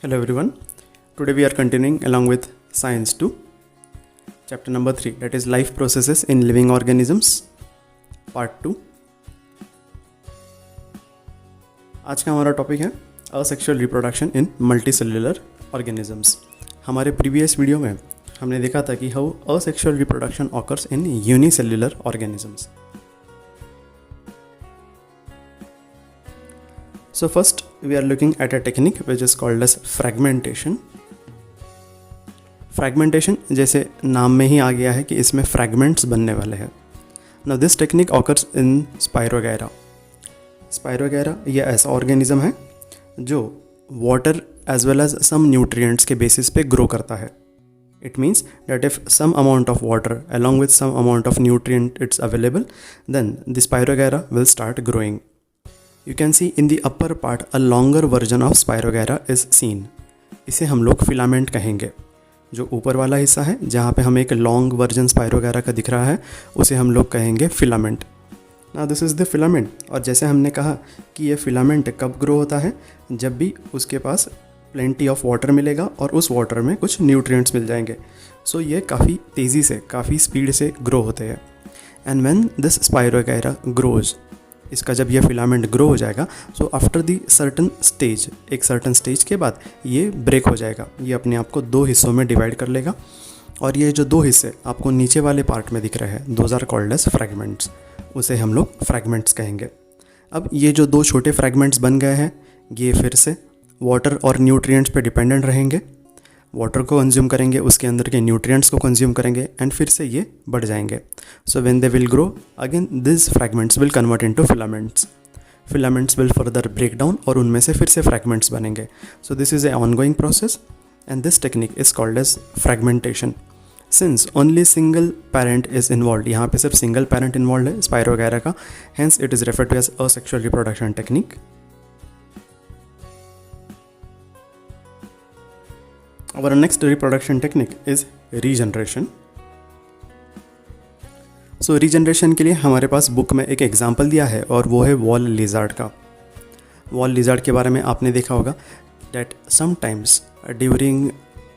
Hello everyone. Today we are continuing along with Science 2, chapter number 3, that is Life Processes in Living Organisms, part 2. आज का हमारा topic है asexual reproduction in multicellular organisms. हमारे previous video में हमने देखा था कि how asexual reproduction occurs in unicellular organisms. So first we are looking at a technique which is called as fragmentation. Fragmentation जैसे नाम में ही आ गया है कि इसमें fragments बनने वाले हैं. Now this technique occurs in Spirogyra. Spirogyra ये ऐसा organism है जो water as well as some nutrients के basis पे grow करता है. It means that if some amount of water along with some amount of nutrient it's available, then the Spirogyra will start growing. You can see in the upper part a longer version of Spirogyra is seen. इसे हम लोग filament कहेंगे. जो ऊपर वाला हिस्सा है जहाँ पे हमें एक लॉन्ग वर्जन Spirogyra का दिख रहा है उसे हम लोग कहेंगे filament. Now this is the filament. और जैसे हमने कहा कि ये फिलामेंट कब ग्रो होता है, जब भी उसके पास प्लेंटी ऑफ वाटर मिलेगा और उस वाटर में कुछ न्यूट्रिएंट्स मिल जाएंगे. सो ये काफ़ी तेज़ी से काफ़ी स्पीड से ग्रो होते हैं. And when this Spirogyra grows, इसका जब ये फिलामेंट ग्रो हो जाएगा, so after the certain stage, एक सर्टन स्टेज के बाद ये ब्रेक हो जाएगा. ये अपने आप को दो हिस्सों में डिवाइड कर लेगा और ये जो दो हिस्से आपको नीचे वाले पार्ट में दिख रहे हैं, those are called as fragments. उसे हम लोग फ्रैगमेंट्स कहेंगे. अब ये जो दो छोटे फ्रैगमेंट्स बन गए हैं, ये फिर से वाटर और न्यूट्रिएंट्स पे डिपेंडेंट रहेंगे. वाटर को कंज्यूम करेंगे, उसके अंदर के न्यूट्रिएंट्स को कंज्यूम करेंगे एंड फिर से ये बढ़ जाएंगे. So when they will grow again this fragments will convert into filaments. Filaments will further break down और उनमें से फिर से फ्रैगमेंट्स बनेंगे. So this is a ongoing process and this technique is called as fragmentation. Since only single parent is involve, यहाँ पे सिर्फ single parent involve है Spirogyra का, hence it is referred to as asexual reproduction technique. Our next reproduction technique is regeneration. So regeneration के लिए हमारे पास book में एक एग्जाम्पल दिया है और वो है वॉल लिजार्ड का. वॉल लिजार्ड के बारे में आपने देखा होगा that sometimes during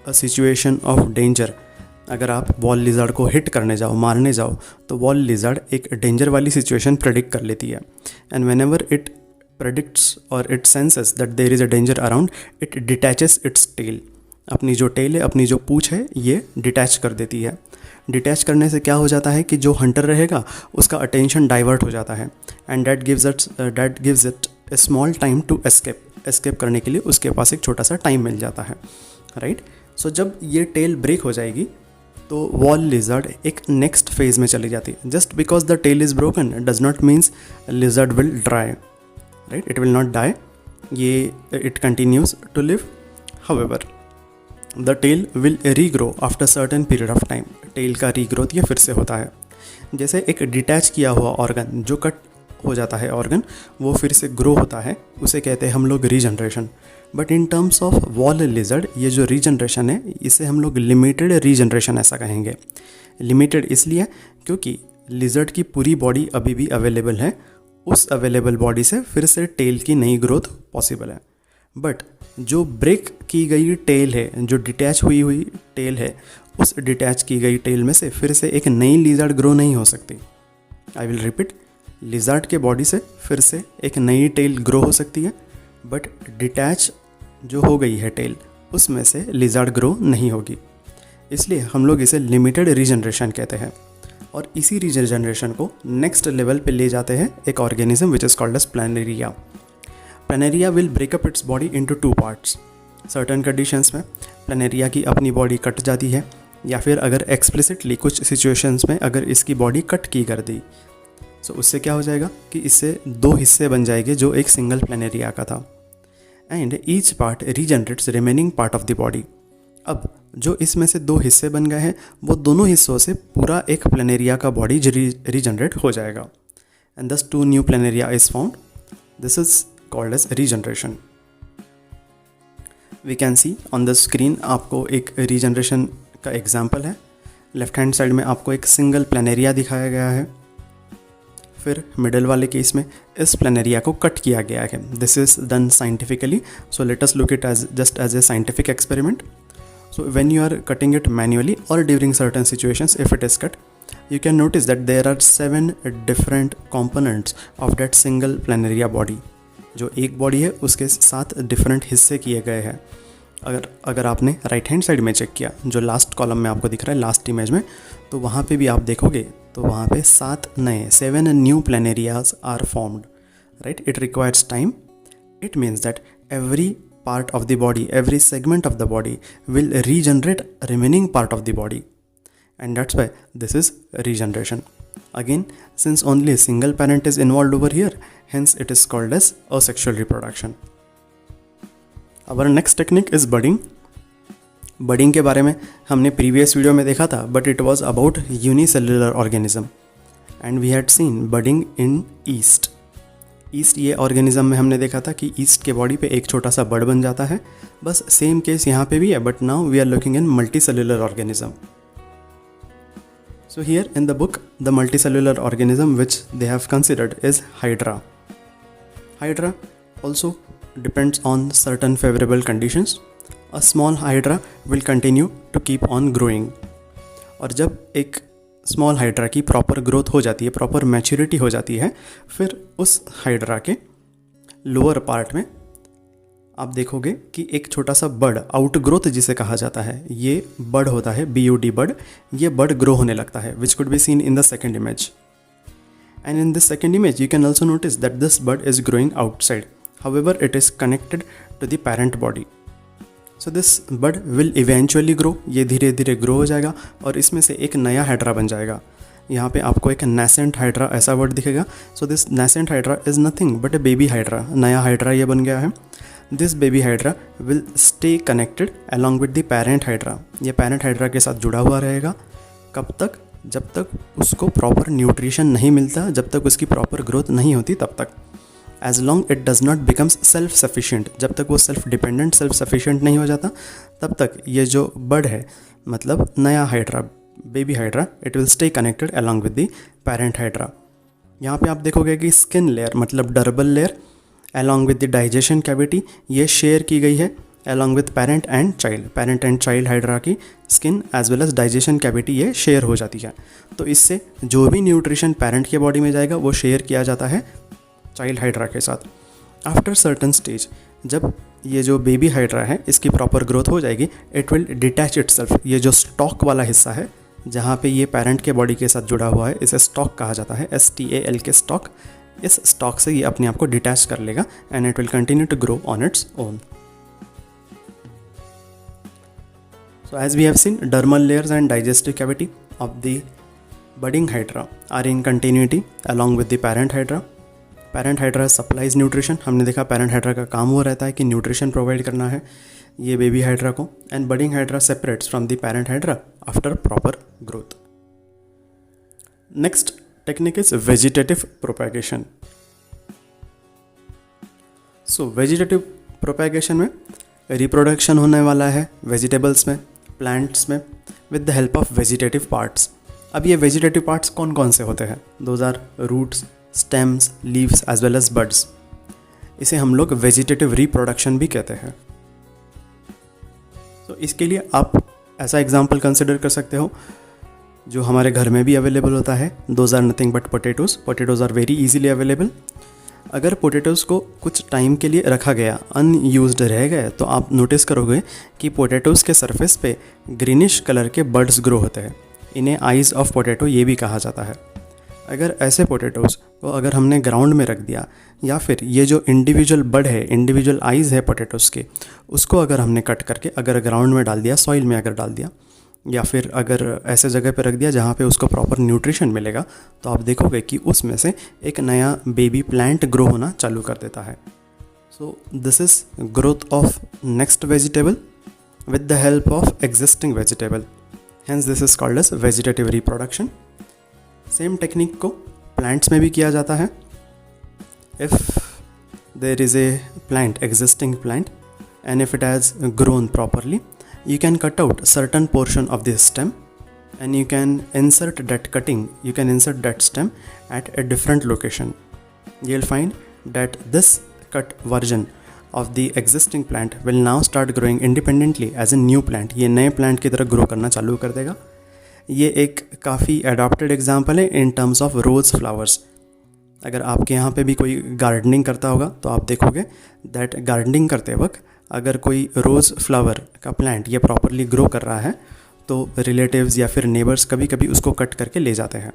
a situation of danger, अगर आप वॉल लिजार्ड को हिट करने जाओ, मारने जाओ, तो वॉल लिजार्ड एक डेंजर वाली सिचुएशन प्रेडिक्ट कर लेती है. And whenever it predicts or it senses that there is a danger around, it detaches its tail. अपनी जो टेल है, अपनी जो पूँछ है, ये डिटैच कर देती है. डिटैच करने से क्या हो जाता है कि जो हंटर रहेगा उसका अटेंशन डाइवर्ट हो जाता है and that gives it a small time to escape करने के लिए उसके पास एक छोटा सा टाइम मिल जाता है, राइट. सो जब ये टेल ब्रेक हो जाएगी तो वॉल लिजर्ड एक नेक्स्ट फेज में चली जाती है. Just because the tail is broken does not means lizard will dry, right. It will not die, yeah it continues to live. However the tail will regrow after certain period of time. Tail का regrowth ये फिर से होता है. जैसे एक detach किया हुआ ऑर्गन जो कट हो जाता है ऑर्गन, वो फिर से ग्रो होता है, उसे कहते हैं हम लोग regeneration. But in terms of wall lizard ये जो रीजनरेशन है इसे हम लोग लिमिटेड रीजनरेशन ऐसा कहेंगे. लिमिटेड इसलिए क्योंकि लिजर्ड की पूरी बॉडी अभी भी अवेलेबल है, उस अवेलेबल बॉडी से फिर से टेल की नई ग्रोथ पॉसिबल है. बट जो ब्रेक की गई टेल है, जो डिटैच हुई टेल है, उस डिटैच की गई टेल में से फिर से एक नई लिजर्ड ग्रो नहीं हो सकती. आई विल रिपीट, लिजर्ड के बॉडी से फिर से एक नई टेल ग्रो हो सकती है, बट डिटैच जो हो गई है टेल उसमें से लिजर्ड ग्रो नहीं होगी. इसलिए हम लोग इसे लिमिटेड रीजनरेशन कहते हैं. और इसी रीजनरेशन को नेक्स्ट लेवल पे ले जाते हैं एक organism which is called as planaria. Planaria will break up its body into two parts. Certain conditions में प्लानेरिया की अपनी बॉडी कट जाती है, या फिर अगर एक्सप्लिसिटली कुछ सिचुएशंस में अगर इसकी बॉडी कट की कर दी, सो उससे क्या हो जाएगा कि इससे दो हिस्से बन जाएंगे जो एक सिंगल प्लानेरिया का था. And each part regenerates remaining part of the body. अब जो इसमें से दो हिस्से बन गए हैं वो दोनों हिस्सों से पूरा एक प्लानेरिया का बॉडी रीजनरेट हो जाएगा. And thus two new planaria is found. This is called as regeneration. We can see on the screen आपको एक regeneration का एग्जाम्पल है. लेफ्ट हैंड साइड में आपको एक सिंगल प्लानेरिया दिखाया गया है, फिर मिडल वाले केस में इस प्लेनेरिया को कट किया गया है. This is done scientifically, so let us look it as just as a scientific experiment. So when you are cutting it manually or during certain situations, if it is cut, you can notice that there are 7 different components of that single planaria body. जो एक body है उसके 7 different हिस्से किए गए हैं. अगर आपने राइट हैंड साइड में चेक किया, जो लास्ट कॉलम में आपको दिख रहा है लास्ट इमेज में, तो वहाँ पे भी आप देखोगे तो वहाँ पे 7 new planarias are formed. Right, it requires time. It means that every part of the body, every segment of the body will regenerate remaining part of the body, and that's why this is regeneration. Again, since only a single parent is involved over here, hence it is called as asexual reproduction. Our next technique is budding. Budding के बारे में हमने previous video में देखा था, but it was about unicellular organism and we had seen budding in yeast. East ये organism में हमने देखा था कि ईस्ट के बॉडी पे एक छोटा सा बड बन जाता है. बस सेम केस यहाँ पे भी है, but now we are looking in multicellular organism. So here in the book the multicellular organism which they have considered is hydra. Hydra also depends on certain favourable conditions. A small hydra will continue to keep on growing. और जब एक small hydra की proper growth हो जाती है, proper maturity हो जाती है, फिर उस हाइड्रा के लोअर पार्ट में आप देखोगे कि एक छोटा सा बड, आउट ग्रोथ जिसे कहा जाता है, ये बड होता है, BUD बड. ये बड ग्रो होने लगता है, which could be seen in the second image. And in this second image you can also notice that this bud is growing outside. However it is connected to the parent body. So this bud will eventually grow. ये धीरे धीरे grow हो जाएगा और इसमें से एक नया हाइड्रा बन जाएगा. यहाँ पे आपको एक nascent हाइड्रा ऐसा वर्ड दिखेगा. So this nascent hydra is nothing but A baby hydra. नया हाइड्रा ये बन गया है. This baby hydra will stay connected along with the parent hydra. ये पेरेंट हाइड्रा के साथ जुड़ा हुआ रहेगा. कब तक? जब तक उसको प्रॉपर न्यूट्रिशन नहीं मिलता, जब तक उसकी प्रॉपर ग्रोथ नहीं होती, तब तक. As long it does not becomes self sufficient, जब तक वो सेल्फ डिपेंडेंट, सेल्फ सफिशिएंट नहीं हो जाता, तब तक ये जो बड है, मतलब नया hydra, baby hydra, it will stay connected along with the parent hydra. यहाँ पे आप देखोगे कि स्किन लेयर, मतलब dermal layer, along with the digestion cavity, ये शेयर की गई है along with parent and child hydra की skin as well as digestion cavity ये शेयर हो जाती है. तो इससे जो भी न्यूट्रिशन पेरेंट के बॉडी में जाएगा वो शेयर किया जाता है चाइल्ड हाइड्रा के साथ. आफ्टर सर्टन स्टेज, जब ये जो बेबी हाइड्रा है इसकी प्रॉपर ग्रोथ हो जाएगी, इट विल डिटैच इटसेल्फ. ये जो स्टॉक वाला हिस्सा है जहाँ पे ये पेरेंट के बॉडी के साथ जुड़ा हुआ है, इसे स्टॉक कहा जाता है, STAL के स्टॉक. इस स्टॉक से ये अपने आप को डिटैच कर लेगा and it will continue to grow on its own. So as we have seen, dermal layers and digestive cavity of the budding hydra are in continuity along with the parent hydra. Parent hydra supplies nutrition. हमने देखा parent hydra का काम वो रहता है कि nutrition provide करना है ये baby hydra को, and budding hydra separates from the parent hydra after proper growth. Next technique is vegetative propagation. So vegetative propagation में रिप्रोडक्शन होने वाला है वेजिटेबल्स में, प्लांट्स में, with the help of vegetative parts. अब ये वेजिटेटिव पार्ट्स कौन कौन से होते हैं? Those are roots, stems, leaves as well as buds. इसे हम लोग वेजिटेटिव रिप्रोडक्शन भी कहते हैं. तो इसके लिए आप ऐसा एग्जाम्पल कंसिडर कर सकते हो जो हमारे घर में भी अवेलेबल होता है. Those are nothing but potatoes. Potatoes are very easily available. अगर पोटैटोज़ को कुछ टाइम के लिए रखा गया, अनयूज्ड रह गए, तो आप नोटिस करोगे कि पोटैटोज़ के सरफेस पे ग्रीनिश कलर के बड्स ग्रो होते हैं. इन्हें आइज़ ऑफ पोटैटो ये भी कहा जाता है. अगर ऐसे पोटैटोज़ को अगर हमने ग्राउंड में रख दिया, या फिर ये जो इंडिविजुअल बड है, इंडिविजुअल आइज़ है पोटैटोज़ के, उसको अगर हमने कट करके अगर ग्राउंड में डाल दिया, सॉइल में अगर डाल दिया, या फिर अगर ऐसे जगह पे रख दिया जहाँ पे उसको प्रॉपर न्यूट्रिशन मिलेगा, तो आप देखोगे कि उसमें से एक नया बेबी प्लांट ग्रो होना चालू कर देता है. So this is growth of next vegetable with the help of existing vegetable. Hence this is called as vegetative reproduction. Same technique को प्लांट्स में भी किया जाता है. If there is a plant, existing plant, and if it has grown properly, you can cut out certain portion of the stem and you can insert that stem at a different location. You'll find that this cut version of the existing plant will now start growing independently as a new plant. ये नए plant की तरह grow करना चालू कर देगा. ये एक काफ़ी अडॉप्टेड एग्जाम्पल है in terms of rose flowers. अगर आपके यहाँ पे भी कोई गार्डनिंग करता होगा तो आप देखोगे दैट गार्डनिंग करते वक्त अगर कोई रोज़ फ्लावर का प्लांट ये प्रॉपरली ग्रो कर रहा है तो रिलेटिव्स या फिर नेबर्स कभी कभी उसको कट करके ले जाते हैं.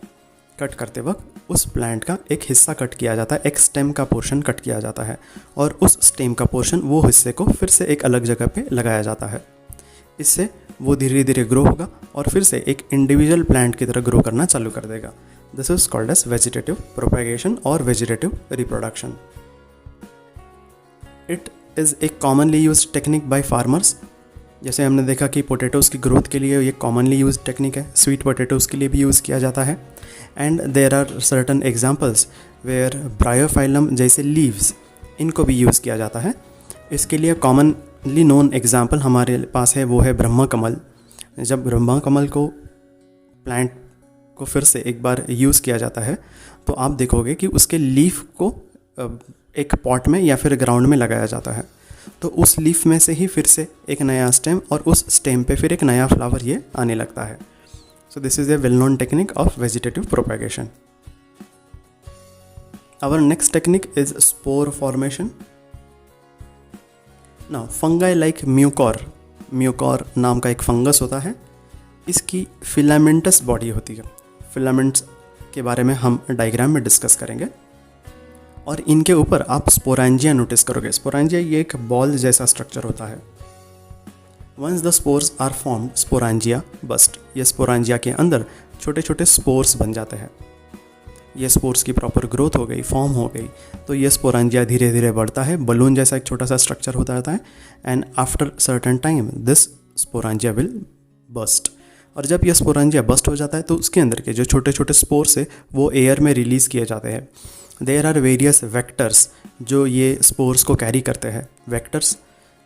कट करते वक्त उस प्लांट का एक हिस्सा कट किया जाता है, एक स्टेम का पोर्शन कट किया जाता है और उस स्टेम का पोर्शन वो हिस्से को फिर से एक अलग जगह पे लगाया जाता है. इससे वो धीरे धीरे ग्रो होगा और फिर से एक इंडिविजुअल प्लांट की तरह ग्रो करना चालू कर देगा. This is called as vegetative propagation और vegetative reproduction. It is a commonly use technique by farmers. जैसे हमने देखा कि पोटैटोज़ की ग्रोथ के लिए ये कॉमनली यूज टेक्निक है, स्वीट पोटैटोज़ के लिए भी यूज़ किया जाता है. And there are certain examples where bryophyllum जैसे लीव्स इनको भी यूज़ किया जाता है. इसके लिए कॉमनली नोन एग्जांपल हमारे पास है, वो है ब्रह्मा कमल. जब ब्रह्मा कमल को प्लांट को फिर से एक बार यूज़ किया जाता है तो आप देखोगे कि उसके लीफ को एक पॉट में या फिर ग्राउंड में लगाया जाता है. तो उस लीफ में से ही फिर से एक नया स्टेम और उस स्टेम पे फिर एक नया फ्लावर ये आने लगता है. So this is a well known technique of vegetative propagation. Our next technique is spore formation. Now fungi like mucor नाम का एक फंगस होता है. इसकी फिलामेंटस बॉडी होती है. फिलामेंट्स के बारे में हम डायग्राम में डिस्कस करेंगे. और इनके ऊपर आप स्पोरेंजिया नोटिस करोगे. स्पोरेंजिया ये एक बॉल जैसा स्ट्रक्चर होता है. Once the spores are formed sporangia burst. ये स्पोरेंजिया के अंदर छोटे छोटे स्पोर्स बन जाते हैं. ये स्पोर्स की प्रॉपर ग्रोथ हो गई, फॉर्म हो गई, तो ये स्पोरेंजिया धीरे धीरे बढ़ता है. बलून जैसा एक छोटा सा स्ट्रक्चर होता रहता है. And after certain time this sporangia will burst. और जब ये स्पोरेंजिया बस्ट हो जाता है तो उसके अंदर के जो छोटे छोटे स्पोर्स है वो एयर में रिलीज़ किए जाते हैं. देयर आर वेरियस वेक्टर्स जो ये स्पोर्स को कैरी करते हैं. वेक्टर्स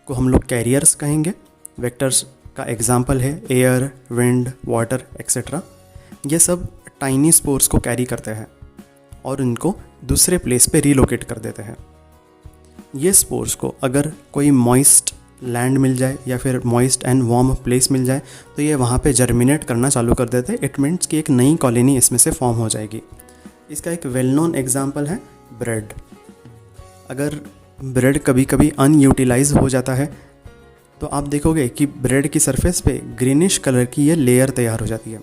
को हम लोग कैरियर्स कहेंगे. वेक्टर्स का एग्जाम्पल है एयर, विंड, वाटर एक्सेट्रा. ये सब टाइनी स्पोर्स को कैरी करते हैं और इनको दूसरे प्लेस पे रीलोकेट कर देते हैं. ये स्पोर्स को अगर कोई मॉइस्ट लैंड मिल जाए या फिर मॉइस्ट एंड वार्म प्लेस मिल जाए तो ये वहाँ पे जर्मिनेट करना चालू कर देते हैं. इट मीन्स कि एक नई कॉलोनी इसमें से फॉर्म हो जाएगी. इसका एक वेल नोन एग्जाम्पल है ब्रेड. अगर ब्रेड कभी कभी अनयूटिलाइज हो जाता है तो आप देखोगे कि ब्रेड की सरफेस पे ग्रीनिश कलर की ये लेयर तैयार हो जाती है.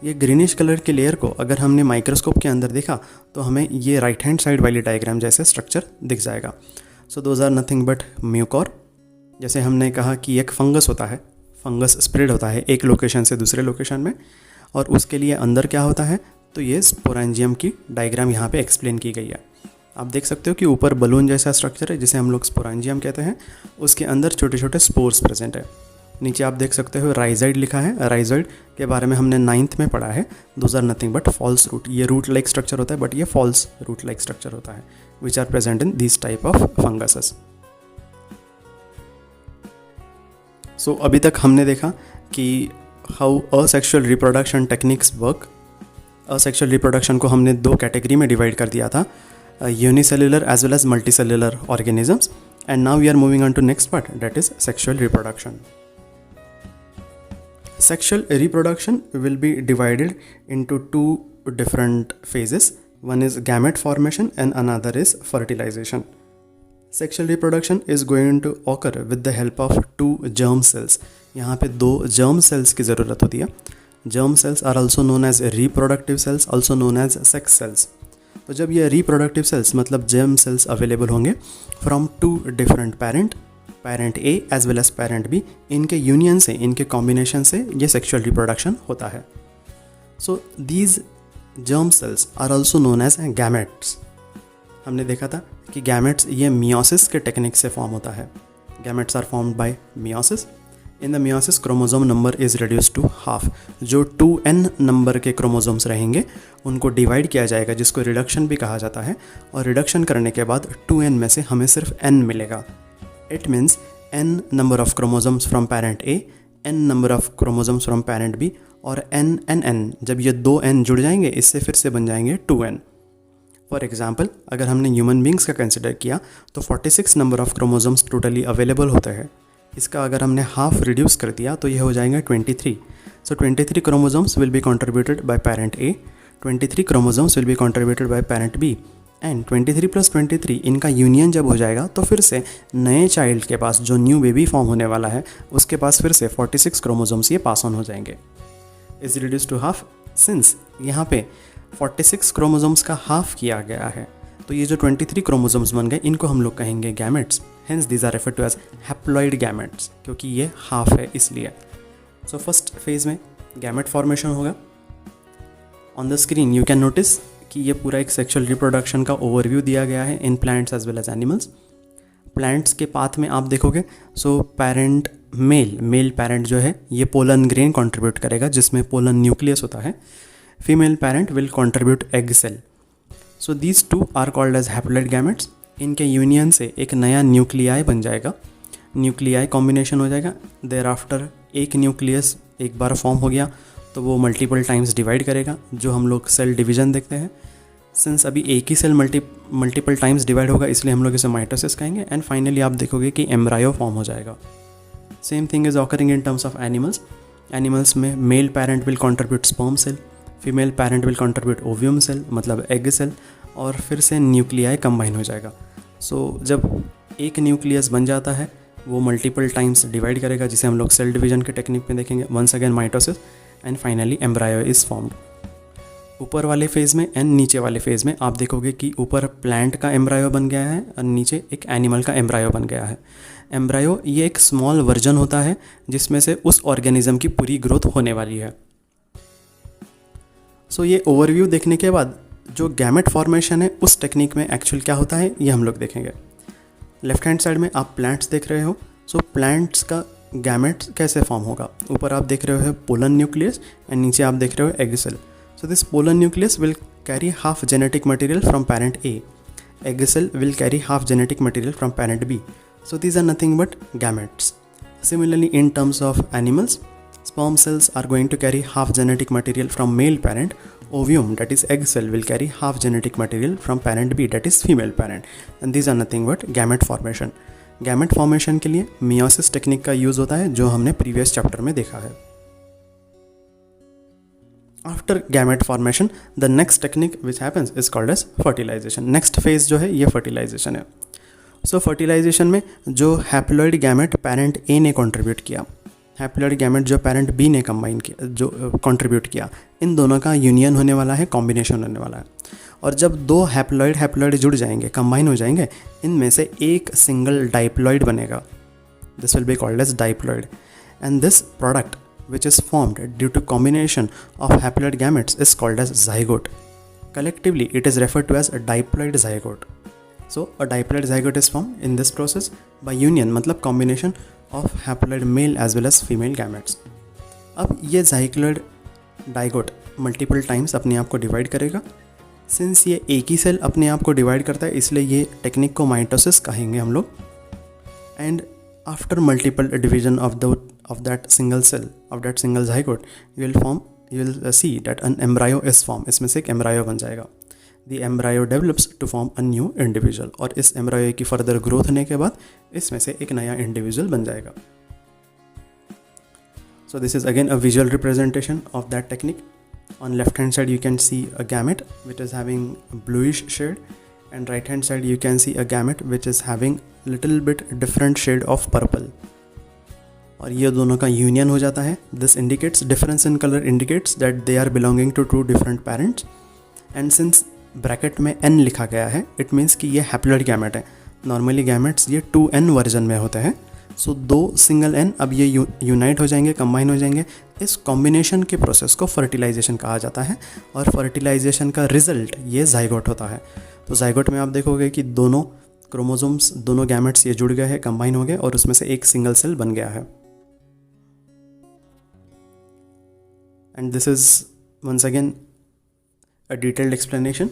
ये ग्रीनिश कलर के लेयर को अगर हमने माइक्रोस्कोप के अंदर देखा तो हमें ये राइट हैंड साइड वाली डायग्राम जैसे स्ट्रक्चर दिख जाएगा. So those are nothing but mucor. जैसे हमने कहा कि एक फंगस होता है, फंगस स्प्रेड होता है एक लोकेशन से दूसरे लोकेशन में, और उसके लिए अंदर क्या होता है तो ये स्पोरेंजियम की डायग्राम यहाँ पे एक्सप्लेन की गई है. आप देख सकते हो कि ऊपर बलून जैसा स्ट्रक्चर है जिसे हम लोग स्पोरेंजियम कहते हैं. उसके अंदर छोटे छोटे स्पोर्स प्रेजेंट है. नीचे आप देख सकते हो राइजॉइड लिखा है. राइजॉइड के बारे में हमने 9th में पढ़ा है. Those are nothing but false root. ये रूट लाइक स्ट्रक्चर होता है बट ये फॉल्स रूट लाइक स्ट्रक्चर होता है which are present in this type of funguses. So अभी तक हमने देखा कि how asexual reproduction techniques work. Asexual reproduction को हमने 2 कैटेगरी में डिवाइड कर दिया था, unicellular as well as multicellular organisms. And now we are moving on to next part, that is sexual reproduction. Sexual reproduction will be divided into 2 different phases. One is gamete formation and another is fertilization. Sexual reproduction is going to occur with the help of 2 germ cells. यहाँ पे 2 germ cells की ज़रूरत होती है. Germ cells are also known as reproductive cells, also known as sex cells. तो जब ये reproductive cells मतलब germ cells available होंगे from 2 different parent A as well as parent B, इनके यूनियन से, इनके कॉम्बिनेशन से ये सेक्सुअल रिप्रोडक्शन होता है. So these germ cells are also known as gametes. हमने देखा था कि गैमेट्स ये मियोसिस के टेक्निक से फॉर्म होता है. Gametes are formed by meiosis. In the meiosis chromosome number is reduce to half. जो 2n नंबर के क्रोमोजोम्स रहेंगे उनको डिवाइड किया जाएगा, जिसको रिडक्शन भी कहा जाता है. और रिडक्शन करने के बाद 2n में से हमें सिर्फ n मिलेगा. It means n number of chromosomes from parent A, n number of chromosomes from parent B, और n जब ये 2 n जुड़ जाएंगे इससे फिर से बन जाएंगे 2n। फॉर एग्जाम्पल अगर हमने ह्यूमन बींग्स का कंसिडर किया तो 46 number of chromosomes totally available होते हैं। इसका अगर हमने हाफ रिड्यूस कर दिया तो ये हो जाएंगे 23। So 23 chromosomes will be contributed by parent A, 23 chromosomes will be contributed by parent B, and 23 + 23 इनका यूनियन जब हो जाएगा तो फिर से नए चाइल्ड के पास जो न्यू बेबी फॉर्म होने वाला है उसके पास फिर से 46 क्रोमोसोम्स ये पास ऑन हो जाएंगे। Is reduce to half since यहाँ पे 46 क्रोमोसोम्स का हाफ किया गया है तो ये जो 23 क्रोमोसोम्स बन गए इनको हम लोग कहेंगे gametes. Hence these are referred to as haploid gametes क्योंकि ये हाफ है इसलिए। सो फर्स्ट फेज में गैमेट फॉर्मेशन होगा। On the screen you can notice कि ये पूरा एक सेक्सुअल रिप्रोडक्शन का ओवरव्यू दिया गया है in plants as well as animals. Plants के पाथ में आप देखोगे सो पैरेंट मेल पैरेंट जो है ये पोलन ग्रेन कंट्रीब्यूट करेगा जिसमें पोलन न्यूक्लियस होता है। Female parent will contribute egg cell. So these two are called as haploid gametes. इनके यूनियन से एक नया न्यूक्लियाई बन जाएगा, न्यूक्लियाई कॉम्बिनेशन हो जाएगा। देयर आफ्टर एक न्यूक्लियस एक बार फॉर्म हो गया तो वो मल्टीपल टाइम्स डिवाइड करेगा जो हम लोग सेल डिवीजन देखते हैं। सिंस अभी एक ही सेल मल्टीपल टाइम्स डिवाइड होगा इसलिए हम लोग इसे माइटोसिस कहेंगे। एंड फाइनली आप देखोगे कि एम्ब्रायो फॉर्म हो जाएगा। Same thing is occurring in terms of animals. Animals में male parent will contribute sperm cell, female parent will contribute ovum cell मतलब एग सेल, और फिर से न्यूक्लियाई कंबाइन हो जाएगा। सो जब एक न्यूक्लियस बन जाता है वो मल्टीपल टाइम्स डिवाइड करेगा जिसे हम लोग सेल डिवीजन के टेक्निक में देखेंगे। Once again mitosis and finally embryo is formed. ऊपर वाले फेज़ में एंड नीचे वाले फेज़ में आप देखोगे कि ऊपर प्लांट का एम्ब्रायो बन गया है और नीचे एक एनिमल का एम्ब्रायो बन गया है। एम्ब्रायो ये एक स्मॉल वर्जन होता है जिसमें से उस ऑर्गेनिज्म की पूरी ग्रोथ होने वाली है। सो ये ओवरव्यू देखने के बाद जो गैमेट फॉर्मेशन है उस टेक्निक में एक्चुअल क्या होता है ये हम लोग देखेंगे। लेफ्ट हैंड साइड में आप प्लांट्स देख रहे हो। सो प्लांट्स का गैमेट कैसे फॉर्म होगा। ऊपर आप देख रहे हो पोलन न्यूक्लियस एंड नीचे आप देख रहे हो egg cell. So this pollen nucleus will carry half genetic material from parent A, egg cell will carry half genetic material from parent B. So these are nothing but gametes. Similarly, in terms of animals, sperm cells are going to carry half genetic material from male parent. Ovum, that is egg cell, will carry half genetic material from parent B, that is female parent. And these are nothing but gamete formation. Gamete formation के लिए meiosis technique का use होता है जो हमने previous chapter में देखा है। After gamete formation, the next technique which happens is called as fertilization. Next phase जो है ये fertilization है। सो फर्टिलाइजेशन में जो हैप्लॉइड गैमेट पैरेंट ए ने कंट्रीब्यूट किया, हैप्लॉइड गैमेट जो पैरेंट बी ने कंबाइन किया जो कंट्रीब्यूट किया, इन दोनों का यूनियन होने वाला है, कॉम्बिनेशन होने वाला है। और जब दो हैप्लॉइड जुड़ जाएंगे, कंबाइन हो जाएंगे, इनमें से एक सिंगल डाइप्लॉइड बनेगा। This will be called as diploid and this product which is formed due to combination of haploid gametes is called as zygote. Collectively it is referred to as a diploid zygote. So a diploid zygote is formed in this process by union, मतलब combination of haploid male as well as female gametes. अब ये zygote डाइगोट multiple times अपने आप को divide करेगा। Since ये एक ही cell अपने आप को डिवाइड करता है इसलिए ये टेक्निक को माइटोसिस कहेंगे हम लोग। And after multiple division of that single cell, of that single zygote, you will see that an embryo is formed. इसमें से एक एम्ब्रायो बन जाएगा। The embryo develops to form a new individual, और इस एम्ब्रायो की फर्दर ग्रोथ होने के बाद इसमें से एक नया इंडिविजुअल बन जाएगा। So this is again a visual representation of that technique. On left hand side you can see a gamete which is having a bluish shade, and right hand side you can see a gamete which is having little bit different shade of purple. और ये दोनों का union हो जाता है। This indicates difference in colour indicates that they are belonging to two different parents. And since bracket में n लिखा गया है इट मीन्स कि ये हैप्लॉइड गैमेट है। नॉर्मली गैमेट्स ये 2n वर्जन में होते हैं। सो दो सिंगल n अब ये यूनाइट हो जाएंगे, कंबाइन हो जाएंगे। इस कॉम्बिनेशन के प्रोसेस को फर्टिलाइजेशन कहा जाता है और फर्टिलाइजेशन का रिजल्ट ये जाइगोट होता है। तो जाइगोट में आप देखोगे कि दोनों क्रोमोसोम्स, दोनों गैमेट्स ये जुड़ गए हैं, कंबाइन हो गए और उसमें से एक सिंगल सेल बन गया है। And this is once again a detailed explanation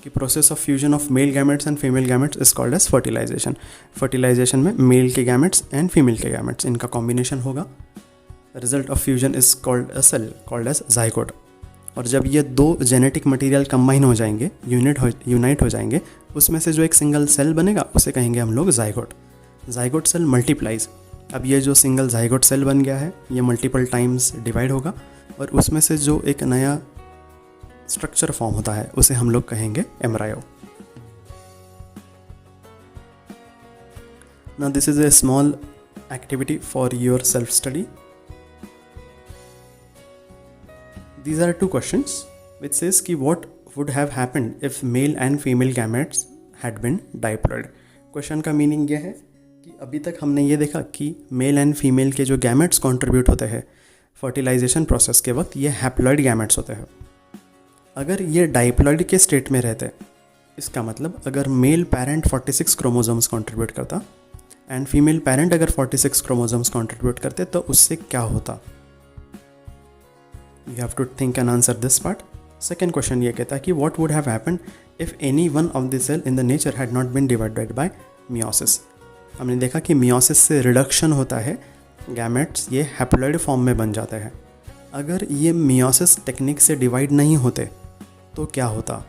कि process of fusion of male gametes and female gametes is called as fertilization. Fertilization में male के gametes and female के gametes इनका combination होगा result of fusion is called a cell called as zygote. और जब ये दो जेनेटिक मटेरियल कंबाइन हो जाएंगे, यूनाइट हो जाएंगे, उसमें से जो एक सिंगल सेल बनेगा उसे कहेंगे हम लोग जाइगोट। Zygote cell multiplies. अब ये जो सिंगल जाइगोट सेल बन गया है ये मल्टीपल टाइम्स डिवाइड होगा और उसमें से जो एक नया स्ट्रक्चर फॉर्म होता है उसे हम लोग कहेंगे embryo. Now this is a small activity for your self study. These are two questions which says कि what would have happened if male and female gametes had been diploid. Question का meaning यह है कि अभी तक हमने ये देखा कि मेल एंड फीमेल के जो गैमेट्स कंट्रीब्यूट होते हैं फर्टिलाइजेशन प्रोसेस के वक्त ये हैप्लॉइड गैमेट्स होते हैं। अगर ये डाइप्लॉइड के स्टेट में रहते, इसका मतलब अगर मेल पेरेंट 46 क्रोमोसोम्स कंट्रीब्यूट करता एंड फीमेल पेरेंट अगर 46 क्रोमोसोम्स कंट्रीब्यूट करते तो उससे क्या होता। You have to think and answer this part. Second question ये कहता है कि what would have happened if any one of the cell in the nature had not been divided by meiosis. हमने देखा कि मियोसिस से रिडक्शन होता है, गैमेट्स ये हैप्लॉइड फॉर्म में बन जाते हैं। अगर ये मियोसिस टेक्निक से डिवाइड नहीं होते तो क्या होता।